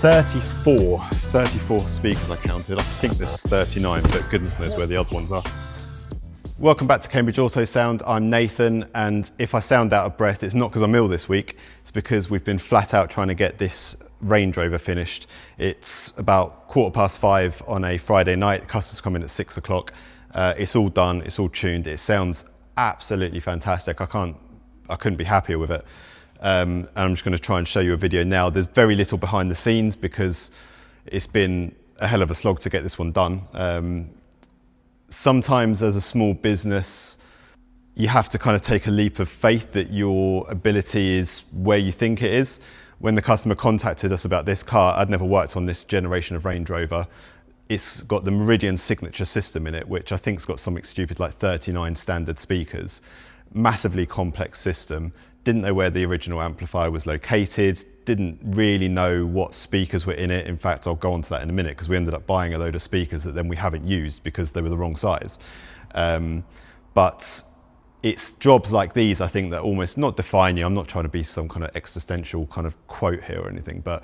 34 speakers I counted. I think there's 39, but goodness knows where the other ones are. Welcome back to Cambridge Auto Sound. I'm Nathan, and if I sound out of breath, it's not because I'm ill this week, it's because we've been flat out trying to get this Range Rover finished. It's about 5:15 on a Friday night. The customers come in at 6 o'clock. It's all done, it's all tuned. It sounds absolutely fantastic. I couldn't be happier with it. And I'm just going to try and show you a video now. There's very little behind the scenes because it's been a hell of a slog to get this one done. Sometimes as a small business, you have to kind of take a leap of faith that your ability is where you think it is. When the customer contacted us about this car, I'd never worked on this generation of Range Rover. It's got the Meridian Signature system in it, which I think's got something stupid like 39 standard speakers. Massively complex system. Didn't know where the original amplifier was located, didn't really know what speakers were in it. In fact, I'll go on to that in a minute because we ended up buying a load of speakers that then we haven't used because they were the wrong size. But it's jobs like these, I think, that almost not define you. I'm not trying to be some kind of existential kind of quote here or anything, but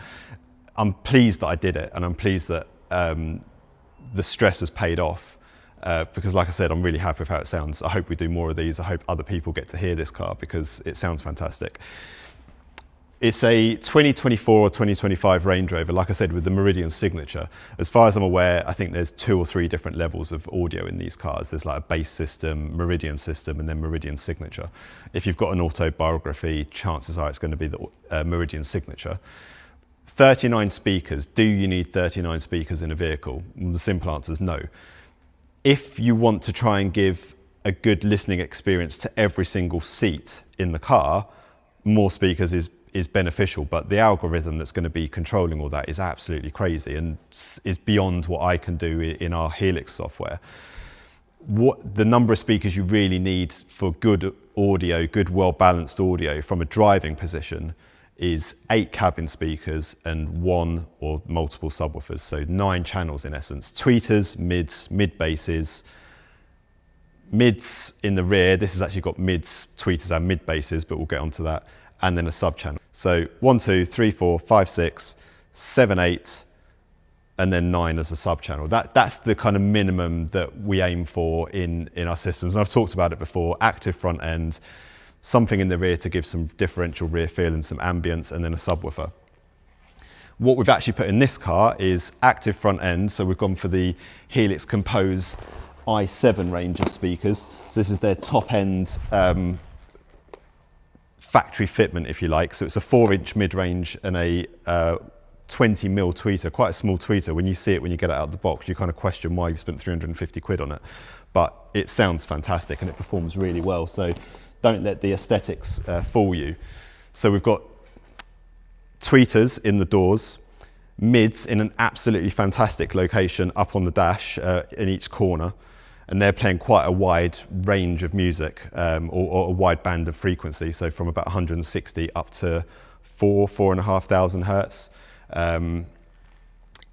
I'm pleased that I did it, and I'm pleased that the stress has paid off. Because like I said, I'm really happy with how it sounds. I hope we do more of these. I hope other people get to hear this car because it sounds fantastic. It's a 2024 or 2025 Range Rover, like I said, with the Meridian Signature. As far as I'm aware, I think there's 2 or 3 different levels of audio in these cars. There's like a bass system, Meridian system, and then Meridian Signature. If you've got an autobiography, chances are it's going to be the Meridian Signature. 39 speakers. Do you need 39 speakers in a vehicle? Well, the simple answer is no. If you want to try and give a good listening experience to every single seat in the car, more speakers is beneficial, but the algorithm that's going to be controlling all that is absolutely crazy and is beyond what I can do in our Helix software. What the number of speakers you really need for good audio, good well-balanced audio from a driving position is 8 cabin speakers and 1 or multiple subwoofers, so 9 channels in essence. Tweeters, mids, mid basses, mids in the rear. This has actually got mids, tweeters and mid basses, but we'll get onto that. And then a sub channel. So 1, 2, 3, 4, 5, 6, 7, 8, and then 9 as a sub channel. That's the kind of minimum that we aim for in our systems. And I've talked about it before, active front end, something in the rear to give some differential rear feel and some ambience, and then a subwoofer. What we've actually put in this car is active front end. So we've gone for the Helix Compose i7 range of speakers. So this is their top end factory fitment, if you like. So it's a 4-inch mid-range and a 20mm tweeter, quite a small tweeter. When you see it, when you get it out of the box, you kind of question why you spent 350 quid on it. But it sounds fantastic and it performs really well. So don't let the aesthetics fool you. So we've got tweeters in the doors, mids in an absolutely fantastic location up on the dash in each corner. And they're playing quite a wide range of music or a wide band of frequency. So from about 160 up to 4,500 hertz.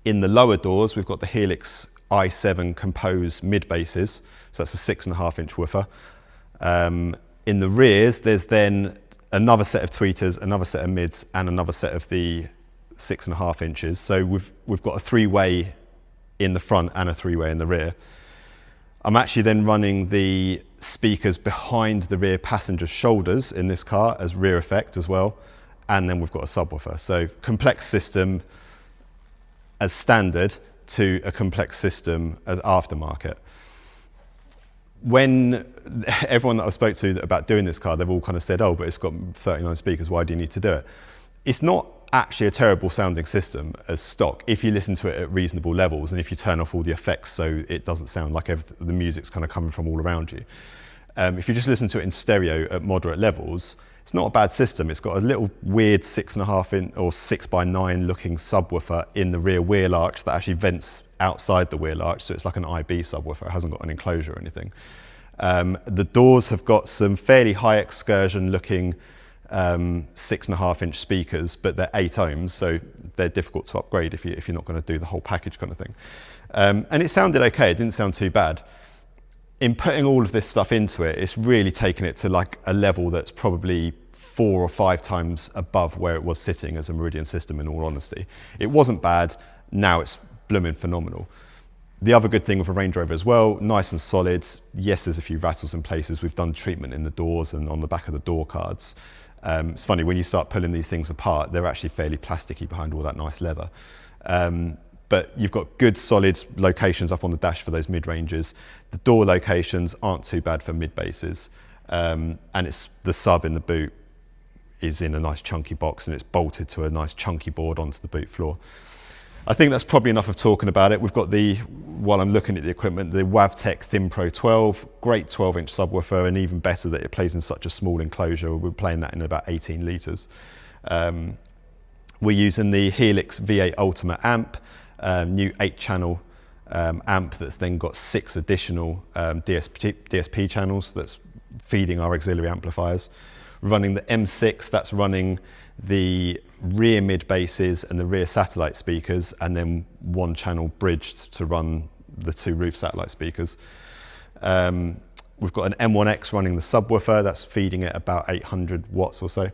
In the lower doors, we've got the Helix i7 Compose mid basses. So that's a 6.5-inch woofer. In the rears, there's then another set of tweeters, another set of mids, and another set of the 6.5 inches. So we've got a 3-way in the front and a 3-way in the rear. I'm actually then running the speakers behind the rear passenger's shoulders in this car as rear effect as well. And then we've got a subwoofer. So complex system as standard to a complex system as aftermarket. When everyone that I spoke to about doing this car, they've all kind of said, oh, but it's got 39 speakers, why do you need to do it? It's not actually a terrible sounding system as stock if you listen to it at reasonable levels and if you turn off all the effects so it doesn't sound like the music's kind of coming from all around you. If you just listen to it in stereo at moderate levels, it's not a bad system. It's got a little weird 6.5-inch or 6x9 looking subwoofer in the rear wheel arch that actually vents outside the wheel arch, so it's like an IB subwoofer. It hasn't got an enclosure or anything. The doors have got some fairly high excursion looking 6.5-inch speakers, but they're 8 ohms, so they're difficult to upgrade if you're not going to do the whole package kind of thing. And it sounded okay, it didn't sound too bad. In putting all of this stuff into it, it's really taken it to like a level that's probably 4 or 5 times above where it was sitting as a Meridian system, in all honesty. It wasn't bad, now it's blooming phenomenal. The other good thing with a Range Rover as well, nice and solid. Yes, there's a few rattles in places. We've done treatment in the doors and on the back of the door cards. It's funny, when you start pulling these things apart, they're actually fairly plasticky behind all that nice leather. But you've got good solid locations up on the dash for those mid-ranges. The door locations aren't too bad for mid-basses. And it's the sub in the boot is in a nice chunky box, and it's bolted to a nice chunky board onto the boot floor. I think that's probably enough of talking about it. We've got while I'm looking at the equipment, the Wavtech Thinpro 12, great 12-inch subwoofer, and even better that it plays in such a small enclosure. We're playing that in about 18 litres. We're using the Helix V8 Ultimate amp, new 8-channel amp that's then got 6 additional DSP channels that's feeding our auxiliary amplifiers. Running the M6, that's running the rear mid basses and the rear satellite speakers, and then 1-channel bridged to run the 2 roof satellite speakers. We've got an M1 X running the subwoofer, that's feeding it about 800 watts or so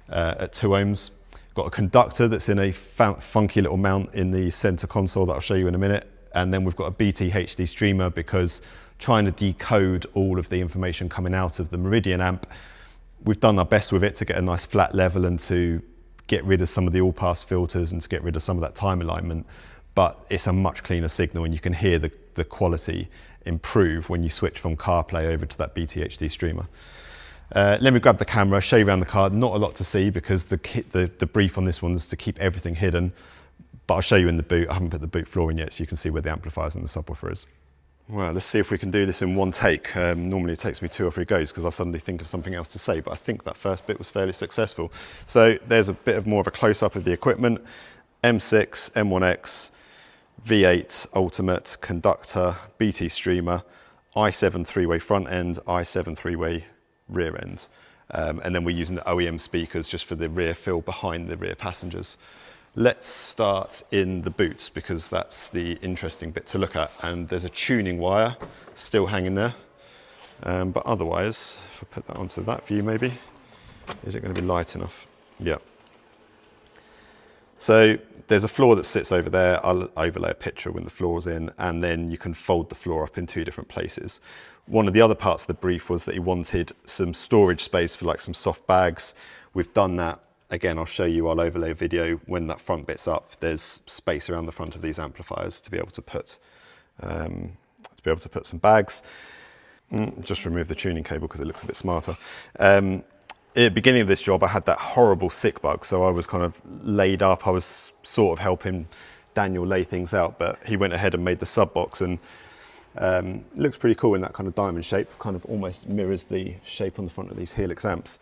at 2 ohms. Got a conductor that's in a funky little mount in the center console that I'll show you in a minute. And then we've got a BT HD Streamer, because trying to decode all of the information coming out of the Meridian amp, we've done our best with it to get a nice flat level and to get rid of some of the all-pass filters and to get rid of some of that time alignment. But it's a much cleaner signal, and you can hear the quality improve when you switch from CarPlay over to that BT HD Streamer. Let me grab the camera, show you around the car. Not a lot to see because the brief on this one is to keep everything hidden, but I'll show you in the boot. I haven't put the boot floor in yet, so you can see where the amplifiers and the subwoofer is. Well, let's see if we can do this in one take. Normally it takes me 2 or 3 goes because I suddenly think of something else to say, but I think that first bit was fairly successful. So there's a bit of more of a close-up of the equipment. M6, M1 X, V8 Ultimate, Conductor, BT Streamer, i7 3-way front end, i7 3-way rear end. And then we're using the OEM speakers just for the rear fill behind the rear passengers. Let's start in the boots because that's the interesting bit to look at. And there's a tuning wire still hanging there. But otherwise, if I put that onto that view maybe, is it going to be light enough? Yeah. So there's a floor that sits over there. I'll overlay a picture when the floor's in, and then you can fold the floor up in 2 different places. One of the other parts of the brief was that he wanted some storage space for like some soft bags. We've done that. Again, I'll show you, I'll overlay a video when that front bit's up. There's space around the front of these amplifiers to be able to put some bags. Just remove the tuning cable because it looks a bit smarter. At the beginning of this job, I had that horrible sick bug, so I was kind of laid up. I was sort of helping Daniel lay things out, but he went ahead and made the sub box, and it looks pretty cool in that kind of diamond shape. Kind of almost mirrors the shape on the front of these Helix amps.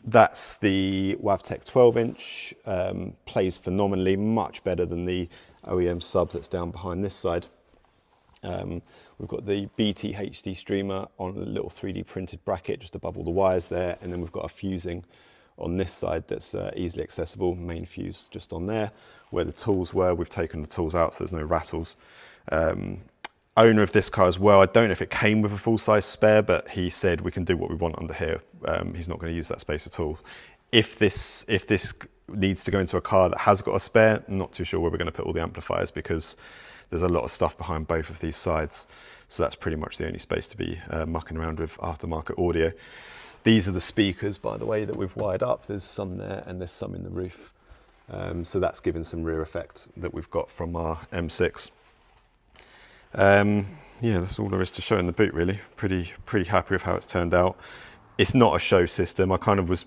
That's the Wavtech 12-inch, plays phenomenally, much better than the OEM sub that's down behind this side. We've got the BT HD Streamer on a little 3D printed bracket just above all the wires there, and then we've got a fusing on this side that's easily accessible, main fuse just on there. Where the tools were, we've taken the tools out so there's no rattles. Owner of this car as well, I don't know if it came with a full-size spare, but he said we can do what we want under here. He's not going to use that space at all. If this needs to go into a car that has got a spare, I'm not too sure where we're going to put all the amplifiers because there's a lot of stuff behind both of these sides. So that's pretty much the only space to be mucking around with aftermarket audio. These are the speakers, by the way, that we've wired up. There's some there and there's some in the roof. So that's given some rear effect that we've got from our M6. Yeah, that's all there is to show in the boot really. Pretty happy with how it's turned out. It's not a show system. I kind of was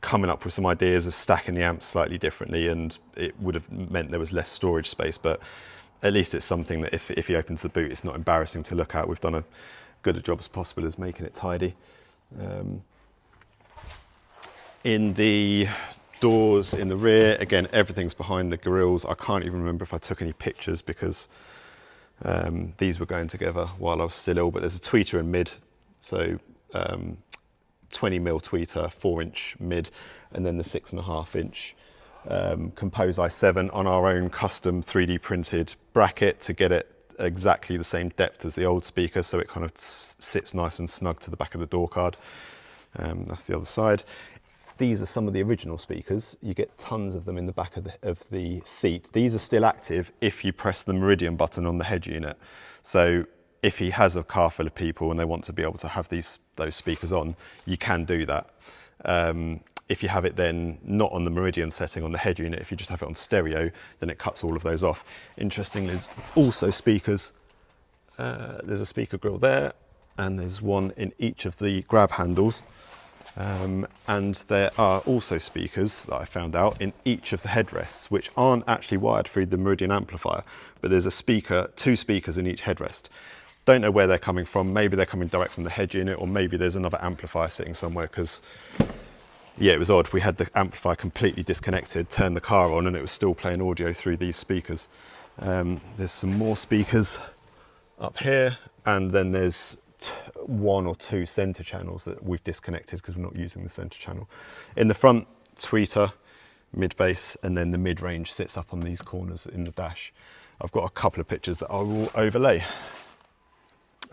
coming up with some ideas of stacking the amps slightly differently, and it would have meant there was less storage space, but at least it's something that if he opens the boot, it's not embarrassing to look at. We've done a good a job as possible as making it tidy. In the doors in the rear, again, everything's behind the grills. I can't even remember if I took any pictures because these were going together while I was still ill, but there's a tweeter in mid, so 20mm tweeter, 4-inch mid, and then the 6.5-inch Compose i7 on our own custom 3D printed bracket to get it exactly the same depth as the old speaker, so it kind of sits nice and snug to the back of the door card. That's the other side. These are some of the original speakers. You get tons of them in the back of the seat. These are still active if you press the Meridian button on the head unit. So if he has a car full of people and they want to be able to have those speakers on, you can do that. If you have it then not on the Meridian setting on the head unit, if you just have it on stereo, then it cuts all of those off. Interestingly, there's also speakers. There's a speaker grill there, and there's one in each of the grab handles. And there are also speakers that I found out in each of the headrests, which aren't actually wired through the Meridian amplifier, but there's two speakers in each headrest. Don't know where they're coming from. Maybe they're coming direct from the head unit, or maybe there's another amplifier sitting somewhere, because yeah, it was odd. We had the amplifier completely disconnected, turned the car on, and it was still playing audio through these speakers. There's some more speakers up here, and then there's one or two center channels that we've disconnected because we're not using the center channel. In the front, tweeter, mid bass, and then the mid range sits up on these corners in the dash. I've got a couple of pictures that I will overlay.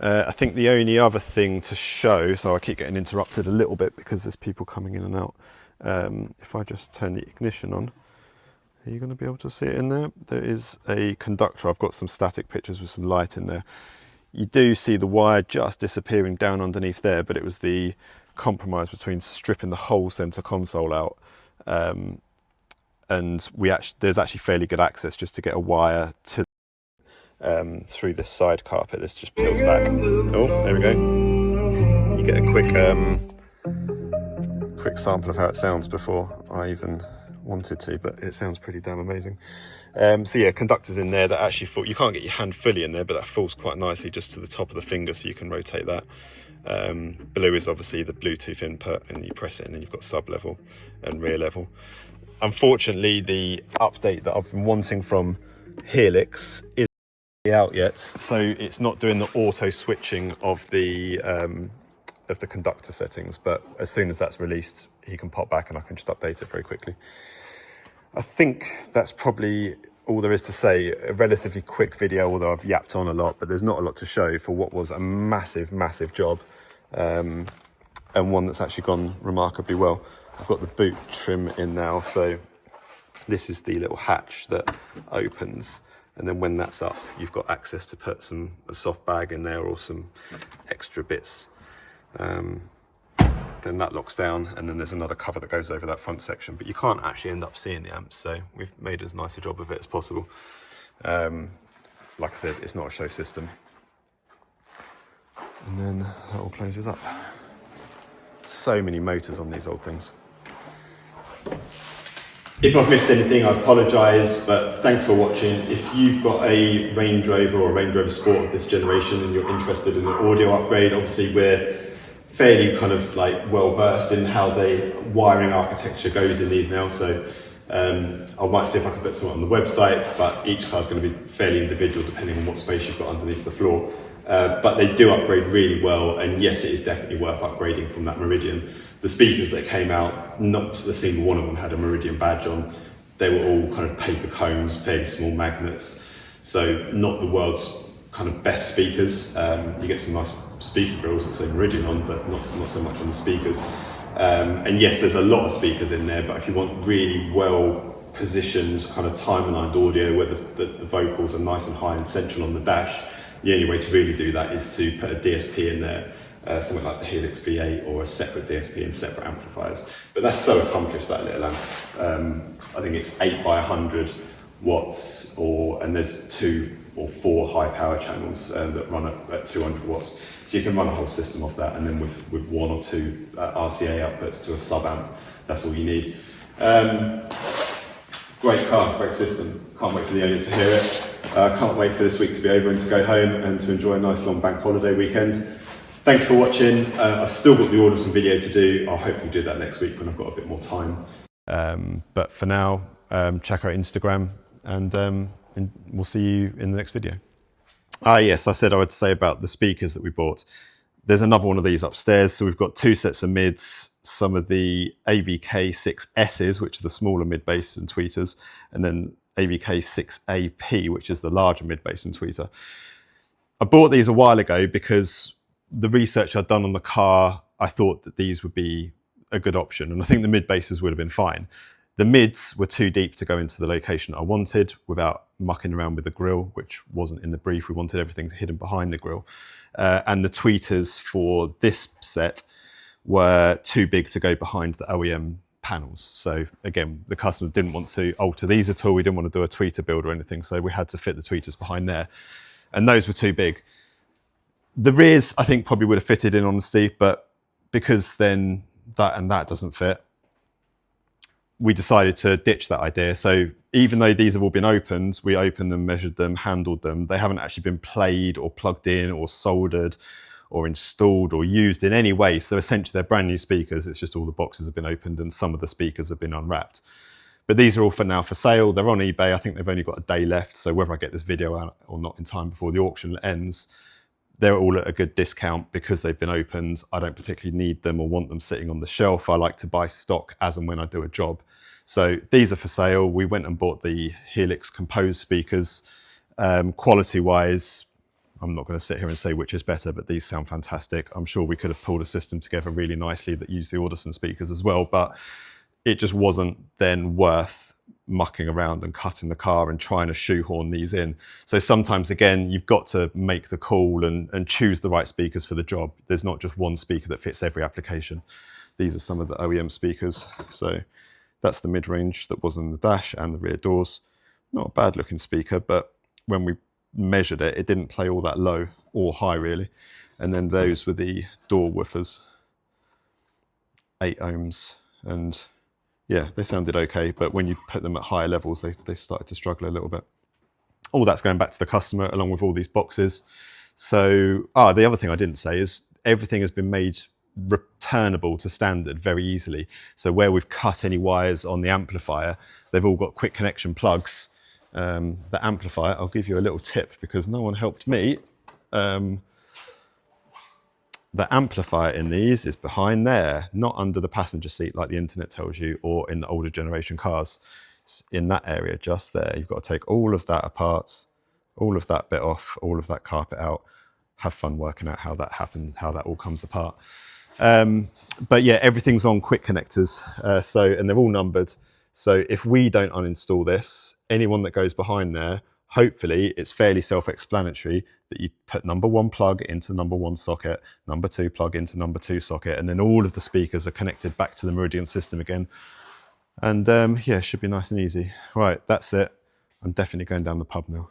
I think the only other thing to show, so I keep getting interrupted a little bit because there's people coming in and out. If I just turn the ignition on, are you going to be able to see it in there? There is a conductor. I've got some static pictures with some light in there. You do see the wire just disappearing down underneath there, but it was the compromise between stripping the whole center console out, and there's actually fairly good access just to get a wire to through this side carpet. This just peels back. Oh, there we go. You get a quick sample of how it sounds before I even wanted to, but it sounds pretty damn amazing. So yeah, conductors in there that actually fall, you can't get your hand fully in there, but that falls quite nicely just to the top of the finger, so you can rotate that. Below is obviously the Bluetooth input, and you press it and then you've got sub level and rear level. Unfortunately, the update that I've been wanting from Helix isn't out yet, so it's not doing the auto switching of the conductor settings, but as soon as that's released, he can pop back and I can just update it very quickly. I think that's probably all there is to say. A relatively quick video, although I've yapped on a lot, but there's not a lot to show for what was a massive, massive job, and one that's actually gone remarkably well. I've got the boot trim in now, so this is the little hatch that opens, and then when that's up, you've got access to put a soft bag in there or some extra bits. Then that locks down, and then there's another cover that goes over that front section, but you can't actually end up seeing the amps, so we've made as nice a job of it as possible. Like I said, it's not a show system. And then that all closes up. So many motors on these old things. If I've missed anything, I apologise, but thanks for watching. If you've got a Range Rover or a Range Rover Sport of this generation and you're interested in an audio upgrade, obviously we're fairly kind of like well versed in how the wiring architecture goes in these now, so I might see if I can put something on the website, but each car is going to be fairly individual depending on what space you've got underneath the floor. But they do upgrade really well, and yes, it is definitely worth upgrading from that Meridian. The speakers that came out, not a single one of them had a Meridian badge on. They were all kind of paper cones, fairly small magnets, so not the world's kind of best speakers. You get some nice speaker grills that say Meridian on, but not so much on the speakers. And yes, there's a lot of speakers in there, but if you want really well positioned kind of time-aligned audio where the vocals are nice and high and central on the dash, the only way to really do that is to put a DSP in there, something like the Helix V8 or a separate DSP and separate amplifiers. But that's so accomplished, that little amp. I think it's 8 by 100 watts, and there's 2 or 4 high power channels that run at 200 watts. So you can run a whole system off that, and then with 1 or 2 RCA outputs to a sub amp, that's all you need. Great car, great system. Can't wait for the owner to hear it. Can't wait for this week to be over and to go home and to enjoy a nice long bank holiday weekend. Thank you for watching. I've still got the Audison video to do. I'll hopefully do that next week when I've got a bit more time. But for now, check out Instagram, and we'll see you in the next video. Yes, I said I would say about the speakers that we bought. There's another one of these upstairs. So we've got 2 sets of mids, some of the AVK6Ss, which are the smaller mid bass and tweeters, and then AVK6AP, which is the larger mid bass and tweeter. I bought these a while ago because the research I'd done on the car, I thought that these would be a good option. And I think the mid basses would have been fine. The mids were too deep to go into the location I wanted without mucking around with the grill, which wasn't in the brief. We wanted everything hidden behind the grill. And the tweeters for this set were too big to go behind the OEM panels. So again, the customer didn't want to alter these at all. We didn't want to do a tweeter build or anything. So we had to fit the tweeters behind there. And those were too big. The rears, I think, probably would have fitted in honesty, but because then that and that doesn't fit, we decided to ditch that idea. So even though these have all been opened, we opened them, measured them, handled them. They haven't actually been played or plugged in or soldered or installed or used in any way. So essentially they're brand new speakers. It's just all the boxes have been opened and some of the speakers have been unwrapped. But these are all for now for sale. They're on eBay. I think they've only got a day left. So whether I get this video out or not in time before the auction ends, they're all at a good discount because they've been opened. I don't particularly need them or want them sitting on the shelf. I like to buy stock as and when I do a job. So these are for sale. We went and bought the Helix Compose speakers. Quality-wise, I'm not going to sit here and say which is better, but these sound fantastic. I'm sure we could have pulled a system together really nicely that used the Audison speakers as well, but it just wasn't then worth mucking around and cutting the car and trying to shoehorn these in. So sometimes, again, you've got to make the call and choose the right speakers for the job. There's not just one speaker that fits every application. These are some of the OEM speakers. So that's the mid-range that was in the dash and the rear doors. Not a bad looking speaker, but when we measured it, it didn't play all that low or high really. And then those were the door woofers, 8 ohms. And yeah, they sounded okay, but when you put them at higher levels, they started to struggle a little bit. All that's going back to the customer along with all these boxes. So, the other thing I didn't say is everything has been made returnable to standard very easily. So where we've cut any wires on the amplifier, they've all got quick connection plugs. The amplifier, I'll give you a little tip because no one helped me. The amplifier in these is behind there, not under the passenger seat like the internet tells you, or in the older generation cars. It's in that area just there. You've got to take all of that apart, all of that bit off, all of that carpet out. Have fun working out how that happens, how that all comes apart. But yeah, everything's on quick connectors, and they're all numbered. So if we don't uninstall this, anyone that goes behind there, hopefully it's fairly self-explanatory that you put number 1 plug into number 1 socket, number 2 plug into number 2 socket, and then all of the speakers are connected back to the Meridian system again. And yeah, it should be nice and easy. Right, that's it. I'm definitely going down the pub now.